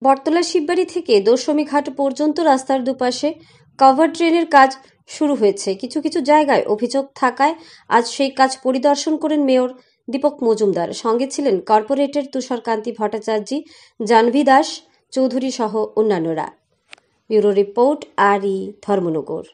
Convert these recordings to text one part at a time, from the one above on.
বটতলা শিববাড়ি থেকে দশমীঘাট পর্যন্ত রাস্তার দুপাশে কভার ড্রেনের কাজ শুরু হয়েছে। কিছু কিছু জায়গায় অভিযোগ থাকায় আজ সেই কাজ পরিদর্শন করেন মেয়র দীপক মজুমদার। সঙ্গে ছিলেন কর্পোরেটর তুষারকান্তি ভট্টাচার্য, জাহ্নবী দাস চৌধুরী সহ অন্যান্যরা। Bureau report, RE Dharmanagar.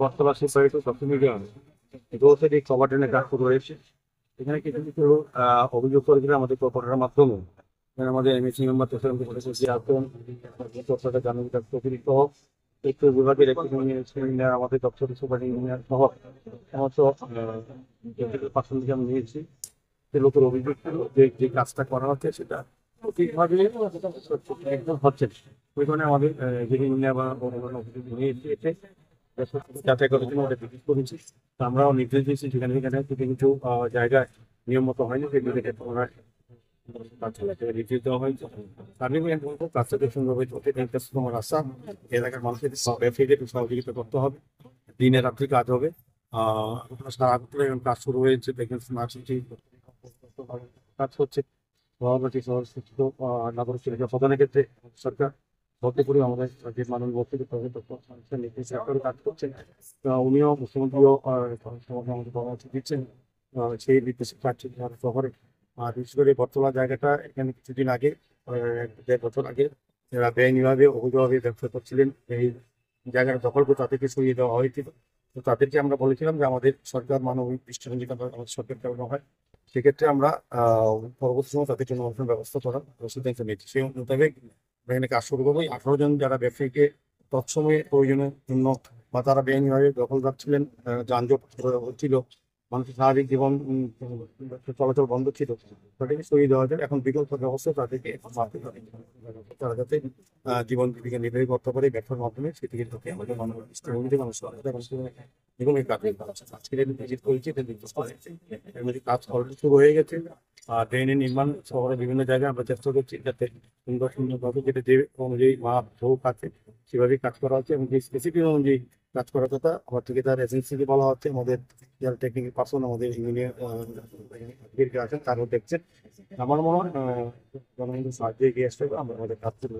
Battala Shibbari to Dashami রোডের এই কভার ড্রেনের কাজ শুরু হয়েছে। এখানে কিছু কিছু অভিযোগ করেছিল আমাদের কর্পোরেটের মাধ্যমে। আমাদের এমএসি মেম্বার তুষারকান্তি বলেছে যে আসুন জানুয়ারি অতিরিক্ত একটু বিভাগের ইঞ্জিনিয়ার, আমাদের দপ্তরের সুপার ইঞ্জিনিয়ার সহ সমস্ত পার্সন থেকে আমি নিয়েছি। সে লোকের অভিযোগ ছিল যে যে কাজটা করা হচ্ছে সেটা সঠিকভাবে একদম হচ্ছে। ওই কারণে আমাদের যে ইঞ্জিনিয়ার বা অভিযোগ নিয়েছি এতে যাচাই করার জন্য ওটা বিক্রি করেছি। আমরাও নির্দেশ দিয়েছি যেখানে সেখানে কিছু কিছু জায়গায় নিয়ম মতো হয়নি সেগুলোকে রিভিউ দেওয়া হয়েছে। আমি বলবো কাজটাকে সুন্দরভাবে চলতে তোমার রাস্তা এলাকার মানুষের ব্যবসায়ীদের সহযোগিতা করতে হবে। দিনে রাত্রি কাজ হবে। সারা কাজ শুরু হয়েছে, দেখবেন স্মার্ট সিটি কাজ হচ্ছে। সভাপতি শহর শিক্ষিত নাগরিক প্রধানের ক্ষেত্রে সরকার ভর্তি করে আমাদের যে মানুষ ভর্তি নির্দেশে কাজ করছেন, উনিও মুখ্যমন্ত্রীও আমাদের পরামর্শ দিচ্ছেন সেই নির্দেশে কাজ শহরে। আর বিশেষ করে বটতলা জায়গাটা এখানে কিছুদিন আগে 1.5 বছর আগে যারা বেআইনিভাবে অবৈধভাবে ব্যবসা করছিলেন এই জায়গাটা দখল করে তাদেরকে সরিয়ে দেওয়া হয়েছিল। তো তাদেরকে আমরা বলেছিলাম যে আমাদের সরকার মানবিক দৃষ্টিভঙ্গি আমাদের সরকার কেমন হয়, সেক্ষেত্রে আমরা পরবর্তী সময় তাদের জন্য ব্যবস্থা করার সিদ্ধান্ত নিয়েছি। সেই মোতাবেক এখানে কাজ শুরু করবো। 18 জন যারা ব্যবসায়ীকে তৎসময়ে প্রয়োজনের জন্য বা তারা বেআইনিভাবে দখল রাখছিলেন, যানজট হচ্ছিল, মানুষের স্বাভাবিক জীবন চলাচল বন্ধ ছিল, তাদেরকে সরিয়ে দেওয়া যায়। এখন বিকল্প ব্যবস্থা তাদেরকে তারা যাতে জীবন জীবিকা নির্বাহ করতে পারে ব্যবসার মাধ্যমে, সেদিকে তাকে আমাদের মানবিক দৃষ্টিভঙ্গিতে মানুষ নিগমের কাজ আজকে ভিজিট করেছি। কাজ অলরেডি শুরু হয়ে গেছে। আর ড্রেনের নির্মাণ শহরের বিভিন্ন জায়গায় আমরা চেষ্টা করছি যাতে সুন্দরভাবে যেটা যে অনুযায়ী মাপ ঝোঁক আছে সেভাবেই কাজ করা হচ্ছে এবং যে স্পেসিফিক অনুযায়ী কাজ করার কথা আমার থেকে তার এজেন্সিকে বলা হচ্ছে। আমাদের যারা টেকনিক্যাল পার্সন আমাদের ইঞ্জিনিয়ার আছেন তারাও দেখছেন। আমার মনে হয় জনগণের সাহায্যে এগিয়ে আসতে হবে, আমরা আমাদের কাজ করবো।